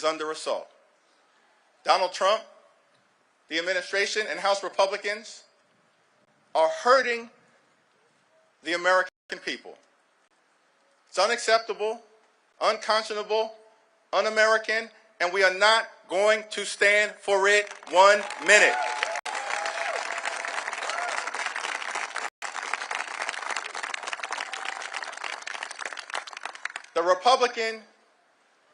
is under assault. Donald Trump, the administration, and House Republicans are hurting the American people. It's unacceptable, unconscionable, un-American, and we are not going to stand for it 1 minute. The Republican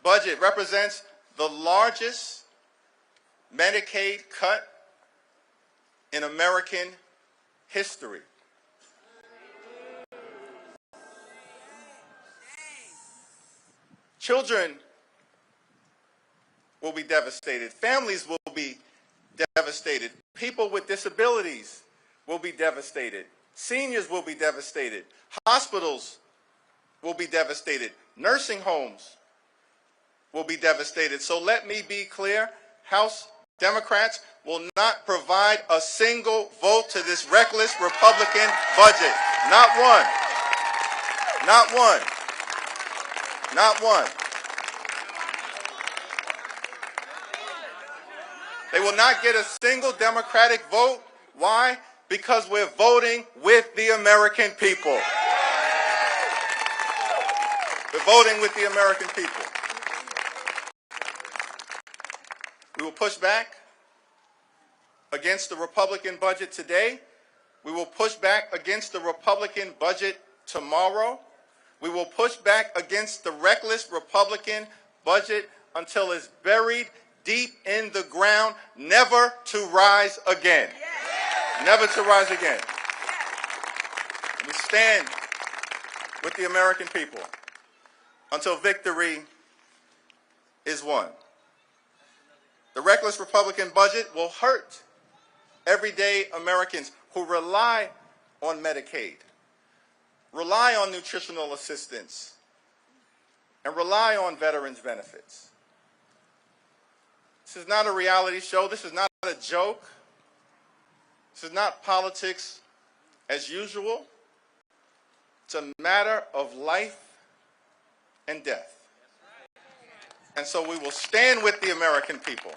budget represents the largest Medicaid cut in American history. Children will be devastated. Families will be devastated. People with disabilities will be devastated. Seniors will be devastated. Hospitals will be devastated. Nursing homes will be devastated. So let me be clear, House Democrats will not provide a single vote to this reckless Republican budget. Not one. Not one. Not one. They will not get a single Democratic vote. Why? Because we're voting with the American people. We're voting with the American people. We will push back against the Republican budget today. We will push back against the Republican budget tomorrow. We will push back against the reckless Republican budget until it's buried deep in the ground, never to rise again. Never to rise again. We stand with the American people until victory is won. The reckless Republican budget will hurt everyday Americans who rely on Medicaid, rely on nutritional assistance, and rely on veterans' benefits. This is not a reality show. This is not a joke. This is not politics as usual. It's a matter of life and death. And so we will stand with the American people.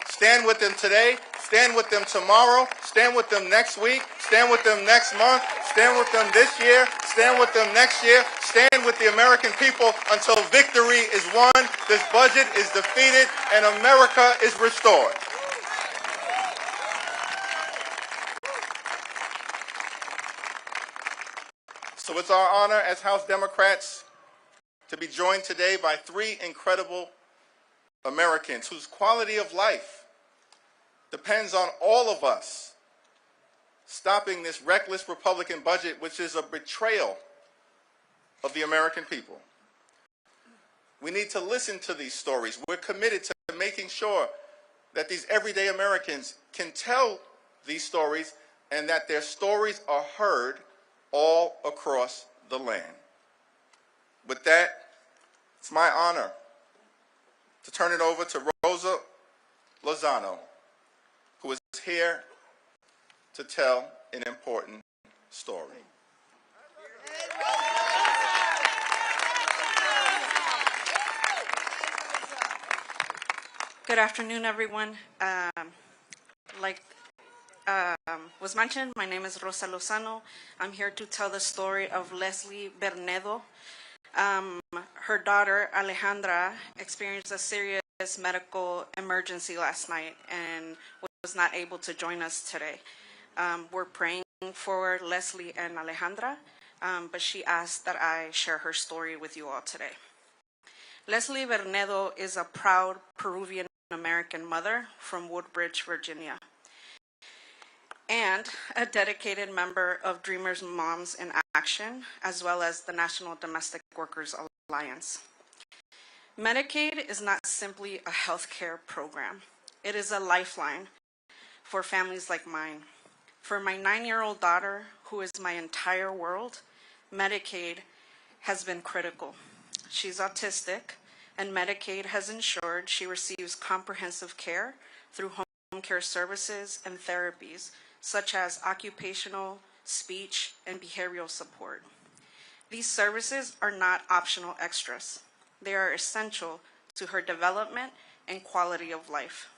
Stand with them today, stand with them tomorrow, stand with them next week, stand with them next month, stand with them this year, stand with them next year, stand with the American people until victory is won, this budget is defeated, and America is restored. So it's our honor as House Democrats to be joined today by three incredible Americans whose quality of life depends on all of us stopping this reckless Republican budget, which is a betrayal of the American people. We need to listen to these stories. We're committed to making sure that these everyday Americans can tell these stories and that their stories are heard all across the land. With that, it's my honor to turn it over to Rosa Lozano, who is here to tell an important story. Good afternoon, everyone. Like was mentioned, my name is Rosa Lozano. I'm here to tell the story of Leslie Bernedo. Her daughter, Alejandra, experienced a serious medical emergency last night and was not able to join us today. We're praying for Leslie and Alejandra, but she asked that I share her story with you all today. Leslie Bernedo is a proud Peruvian-American mother from Woodbridge, Virginia, and a dedicated member of Dreamers Moms in Action, as well as the National Domestic Workers Alliance. Medicaid is not simply a health care program. It is a lifeline for families like mine. For my 9-year-old daughter, who is my entire world, Medicaid has been critical. She's autistic, and Medicaid has ensured she receives comprehensive care through home care services and therapies, such as occupational, speech, and behavioral support. These services are not optional extras. They are essential to her development and quality of life.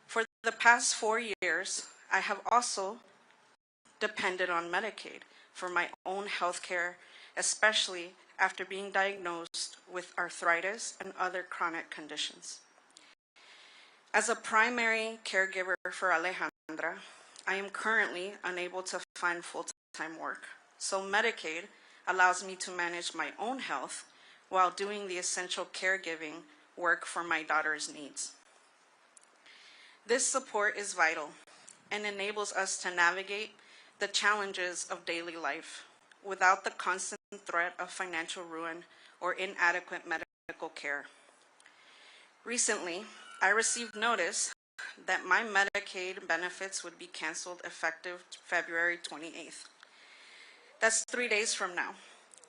For the past 4 years, I have also depended on Medicaid for my own health care, especially after being diagnosed with arthritis and other chronic conditions. As a primary caregiver for Alejandra, I am currently unable to find full-time work, so Medicaid allows me to manage my own health while doing the essential caregiving work for my daughter's needs. This support is vital and enables us to navigate the challenges of daily life without the constant threat of financial ruin or inadequate medical care. Recently, I received notice that my Medicaid benefits would be canceled effective February 28th. That's 3 days from now.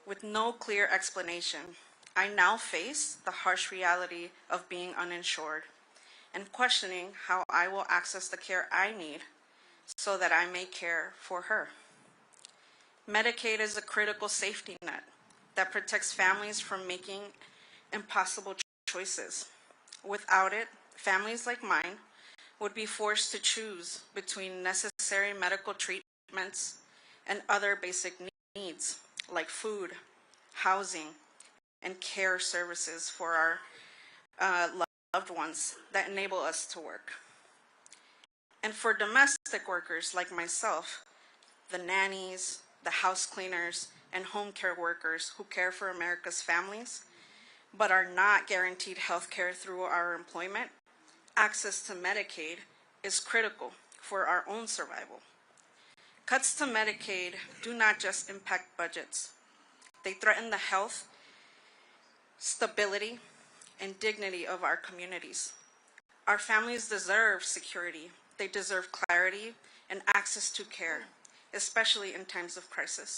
With no clear explanation, I now face the harsh reality of being uninsured and questioning how I will access the care I need so that I may care for her. Medicaid is a critical safety net that protects families from making impossible choices. Without it, families like mine would be forced to choose between necessary medical treatments and other basic needs like food, housing, and care services for our loved ones that enable us to work. And for domestic workers like myself, the nannies, the house cleaners, and home care workers who care for America's families, but are not guaranteed health care through our employment, access to Medicaid is critical for our own survival. Cuts to Medicaid do not just impact budgets. They threaten the health, stability, and dignity of our communities. Our families deserve security. They deserve clarity and access to care, especially in times of crisis.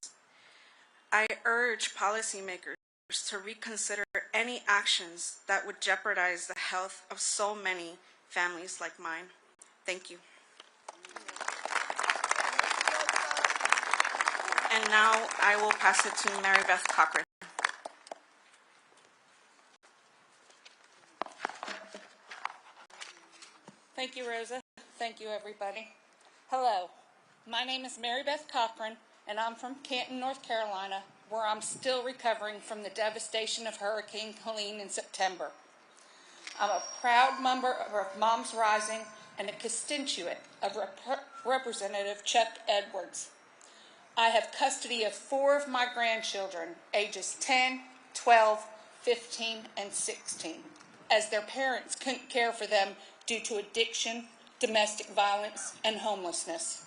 I urge policymakers to reconsider any actions that would jeopardize the health of so many families like mine. Thank you. And now I will pass it to Mary Beth Cofrin. Thank you, Rosa. Thank you, everybody. Hello, my name is Mary Beth Cofrin, and I'm from Canton, North Carolina, where I'm still recovering from the devastation of Hurricane Helene in September. I'm a proud member of Moms Rising and a constituent of Representative Chuck Edwards. I have custody of 4 of my grandchildren, ages 10, 12, 15, and 16, as their parents couldn't care for them due to addiction, domestic violence, and homelessness.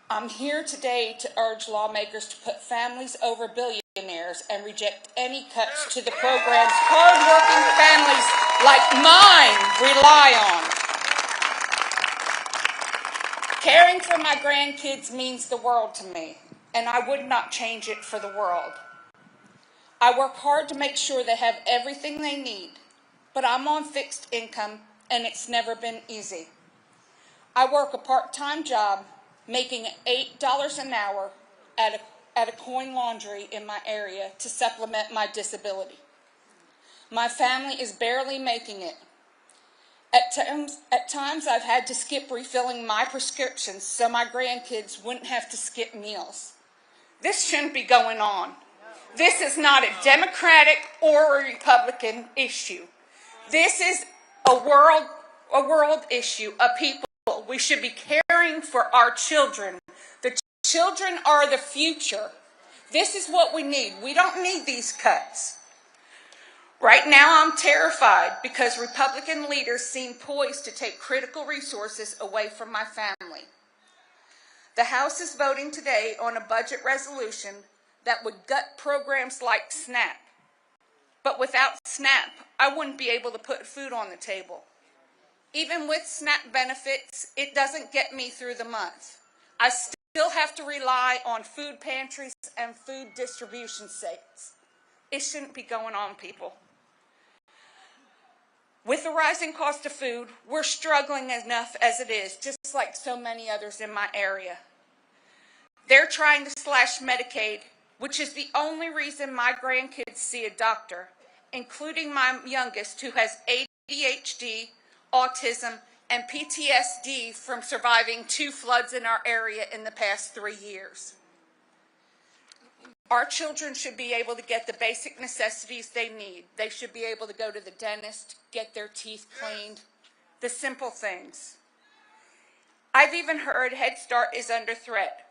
I'm here today to urge lawmakers to put families over billionaires and reject any cuts to the programs hardworking families like mine rely on. Caring for my grandkids means the world to me, and I would not change it for the world. I work hard to make sure they have everything they need, but I'm on fixed income, and it's never been easy. I work a part-time job, making $8 an hour at a coin laundry in my area to supplement my disability. My family is barely making it. At times, I've had to skip refilling my prescriptions so my grandkids wouldn't have to skip meals. This shouldn't be going on. This is not a Democratic or a Republican issue. This is a world issue, a people. We should be caring for our children. The children are the future. This is what we need. We don't need these cuts. Right now, I'm terrified because Republican leaders seem poised to take critical resources away from my family. The House is voting today on a budget resolution that would gut programs like SNAP. But without SNAP, I wouldn't be able to put food on the table. Even with SNAP benefits, it doesn't get me through the month. I still have to rely on food pantries and food distribution sites. It shouldn't be going on, people. With the rising cost of food, we're struggling enough as it is, just like so many others in my area. They're trying to slash Medicaid, which is the only reason my grandkids see a doctor, including my youngest who has ADHD, autism, and PTSD from surviving 2 floods in our area in the past 3 years. Our children should be able to get the basic necessities they need. They should be able to go to the dentist, get their teeth cleaned, the simple things. I've even heard Head Start is under threat.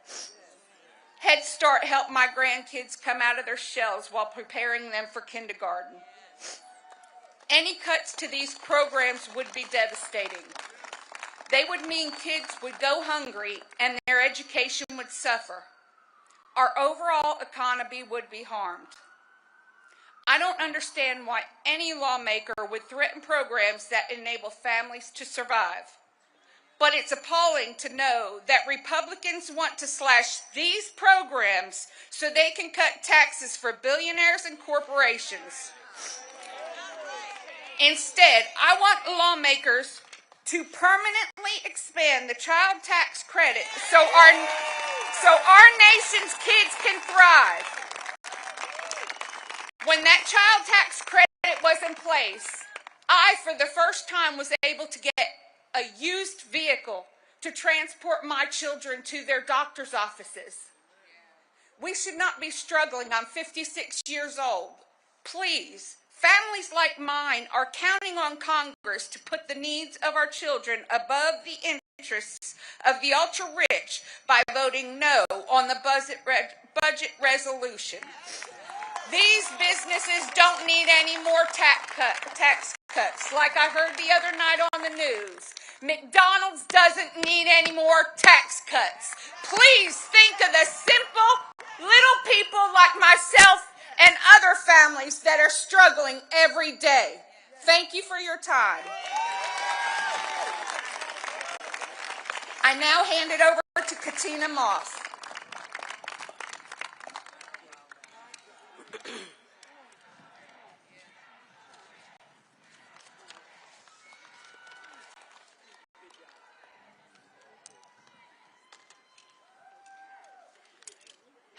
Head Start helped my grandkids come out of their shells while preparing them for kindergarten. Any cuts to these programs would be devastating. They would mean kids would go hungry and their education would suffer. Our overall economy would be harmed. I don't understand why any lawmaker would threaten programs that enable families to survive. But it's appalling to know that Republicans want to slash these programs so they can cut taxes for billionaires and corporations. Instead, I want lawmakers to permanently expand the child tax credit so our nation's kids can thrive. When that child tax credit was in place, I, for the first time, was able to get a used vehicle to transport my children to their doctor's offices. We should not be struggling. I'm 56 years old. Please, families like mine are counting on Congress to put the needs of our children above the interests of the ultra-rich by voting no on the budget resolution. These businesses don't need any more tax cuts, like I heard the other night on the news. McDonald's doesn't need any more tax cuts. Please think of the simple little people like myself and other families that are struggling every day. Thank you for your time. I now hand it over to Ktina Moss.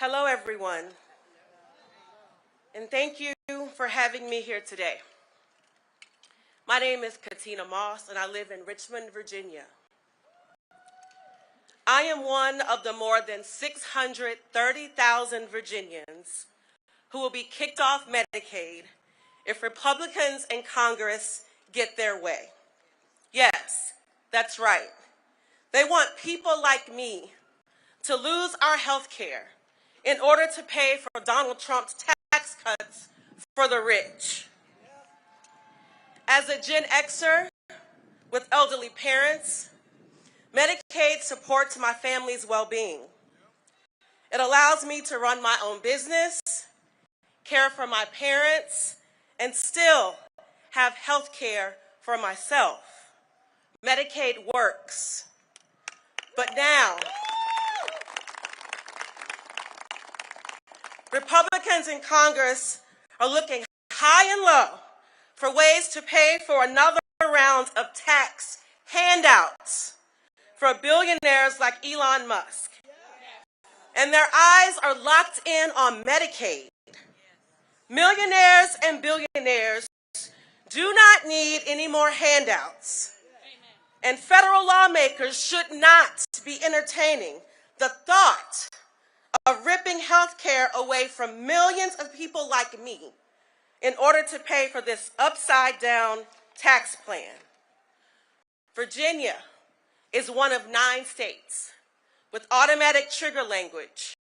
Hello, everyone, and thank you for having me here today. My name is Ktina Moss, and I live in Richmond, Virginia. I am one of the more than 630,000 Virginians who will be kicked off Medicaid if Republicans in Congress get their way. Yes, that's right. They want people like me to lose our health care in order to pay for Donald Trump's tax cuts for the rich. As a Gen Xer with elderly parents, Medicaid supports my family's well-being. It allows me to run my own business, care for my parents, and still have health care for myself. Medicaid works. But now, Republicans in Congress are looking high and low for ways to pay for another round of tax handouts for billionaires like Elon Musk. And their eyes are locked in on Medicaid. Millionaires and billionaires do not need any more handouts. And federal lawmakers should not be entertaining the thought of ripping health care away from millions of people like me in order to pay for this upside-down tax plan. Virginia is one of 9 states with automatic trigger language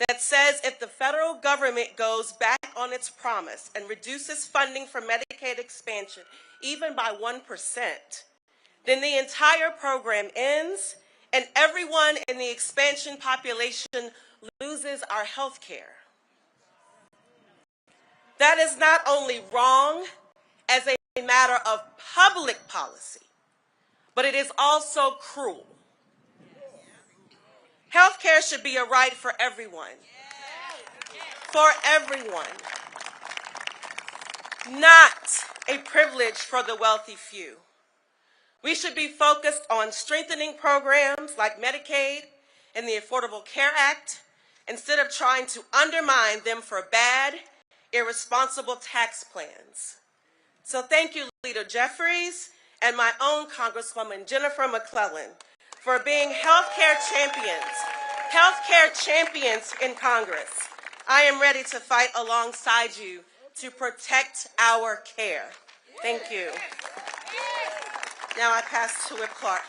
that says if the federal government goes back on its promise and reduces funding for Medicaid expansion even by 1%, then the entire program ends and everyone in the expansion population loses our health care. That is not only wrong as a matter of public policy, but it is also cruel. Health care should be a right for everyone. For everyone. Not a privilege for the wealthy few. We should be focused on strengthening programs like Medicaid and the Affordable Care Act instead of trying to undermine them for bad, irresponsible tax plans. So thank you, Leader Jeffries, and my own Congresswoman Jennifer McClellan, for being healthcare champions in Congress. I am ready to fight alongside you to protect our care. Thank you. Now I pass to Whip Clark.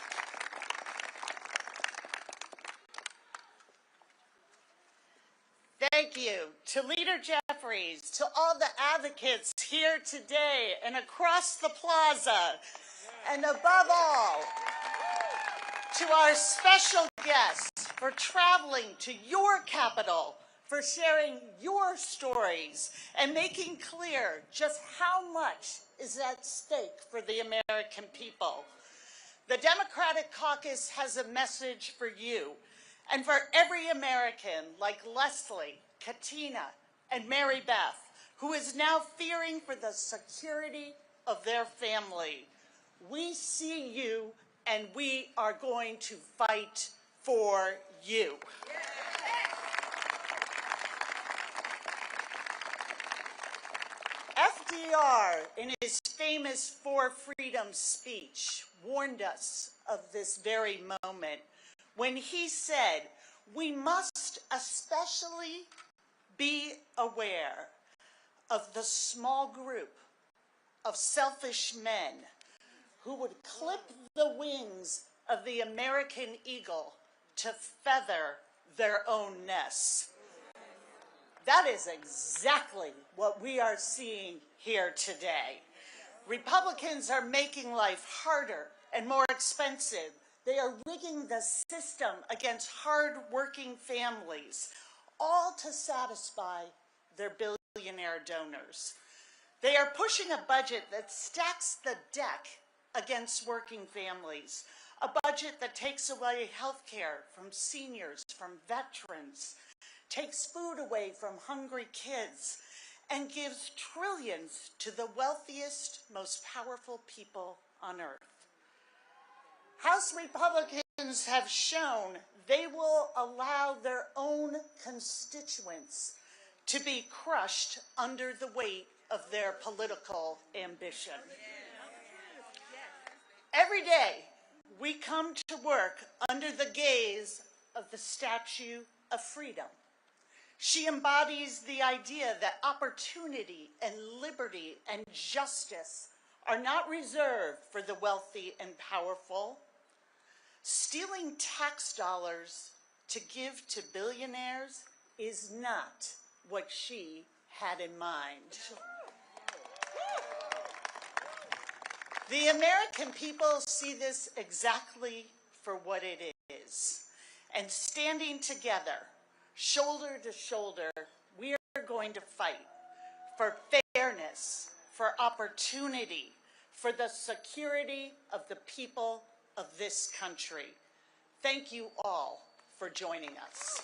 Thank you to Leader Jeffries, to all the advocates here today and across the plaza, and above all, to our special guests for traveling to your capital, for sharing your stories, and making clear just how much is at stake for the American people. The Democratic Caucus has a message for you and for every American like Leslie, Ktina, and Mary Beth, who is now fearing for the security of their family. We see you, and we are going to fight for you. FDR, in his famous Four Freedoms speech, warned us of this very moment when he said, "We must especially be aware of the small group of selfish men who would clip the wings of the American eagle to feather their own nests." That is exactly what we are seeing here today. Republicans are making life harder and more expensive. They are rigging the system against hard-working families, all to satisfy their billionaire donors. They are pushing a budget that stacks the deck against working families, a budget that takes away health care from seniors, from veterans, takes food away from hungry kids, and gives trillions to the wealthiest, most powerful people on earth. House Republicans have shown they will allow their own constituents to be crushed under the weight of their political ambition. Every day, we come to work under the gaze of the Statue of Freedom. She embodies the idea that opportunity and liberty and justice are not reserved for the wealthy and powerful. Stealing tax dollars to give to billionaires is not what she had in mind. The American people see this exactly for what it is. And standing together, shoulder to shoulder, we are going to fight for fairness, for opportunity, for the security of the people of this country. Thank you all for joining us.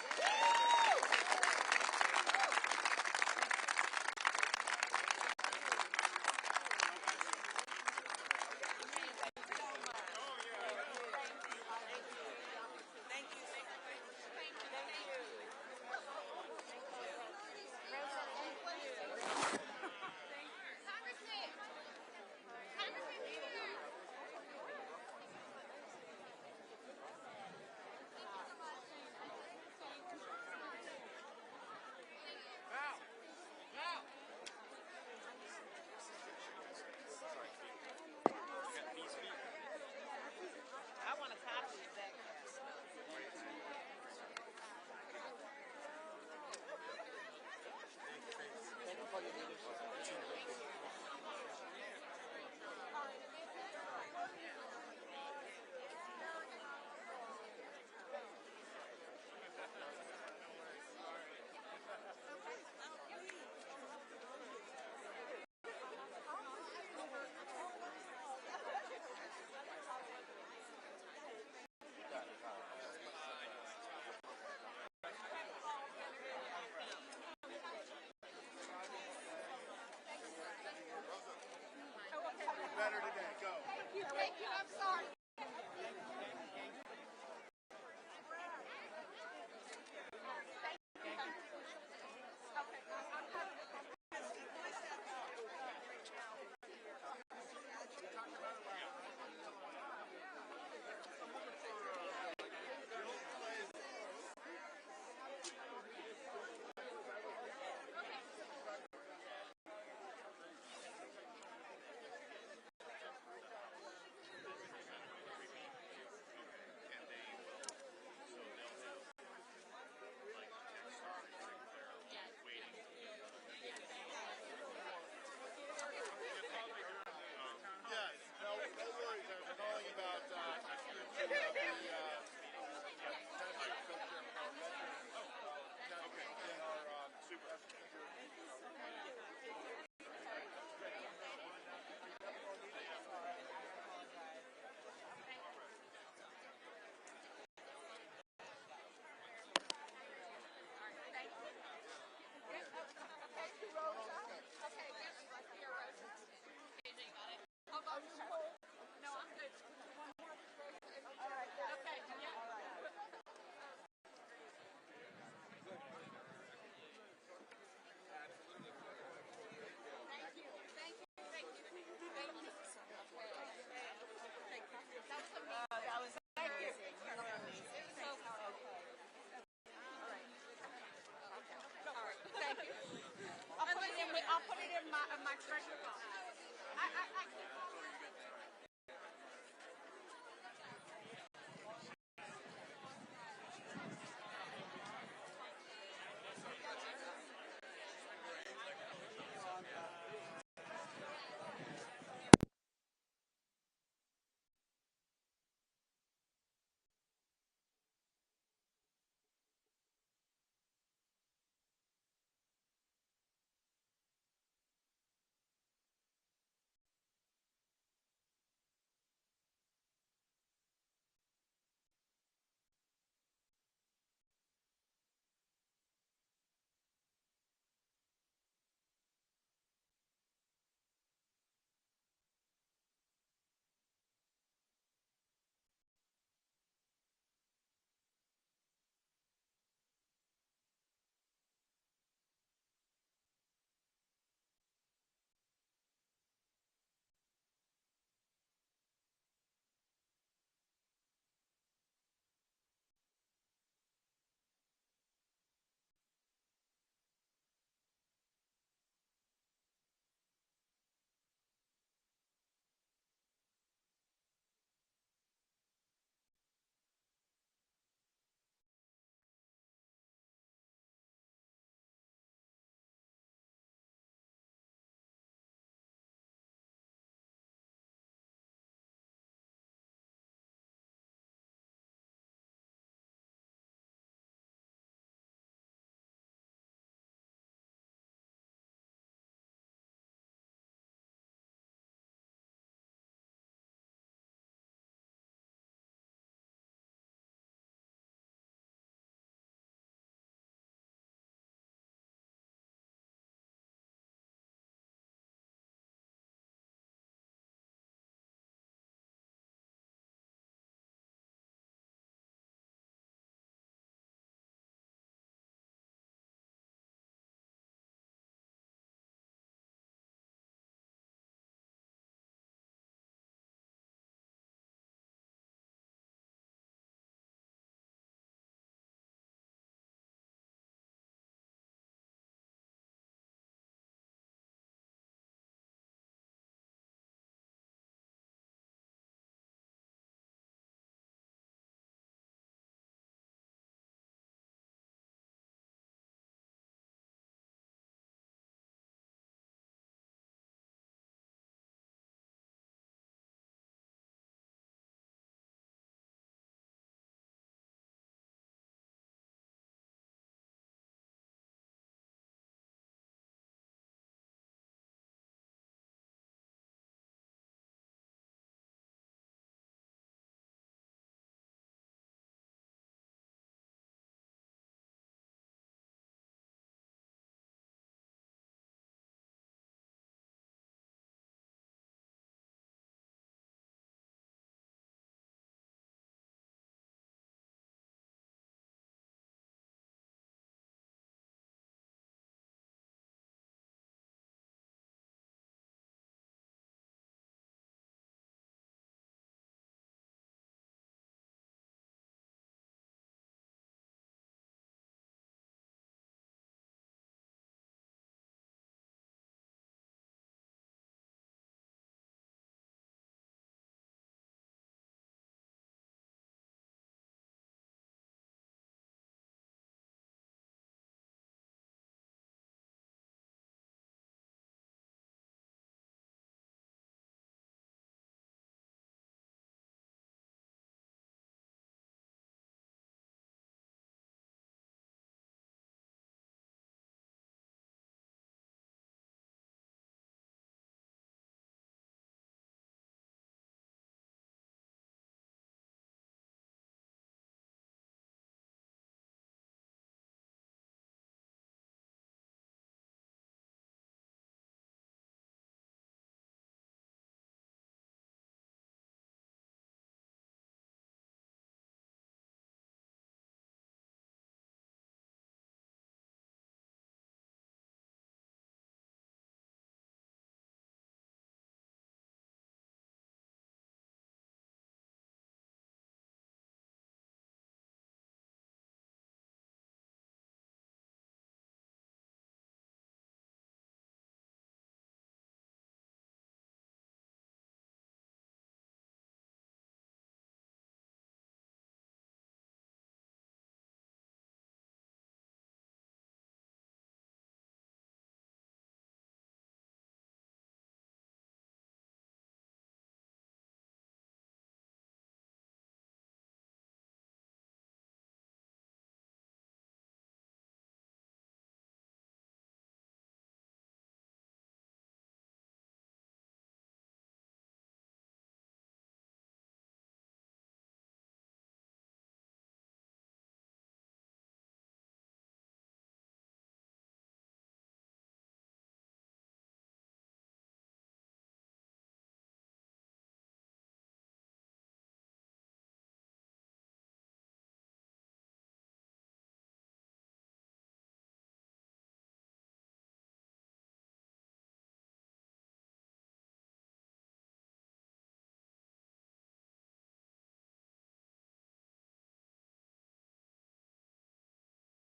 Better today. Go. Thank you. I'm sorry.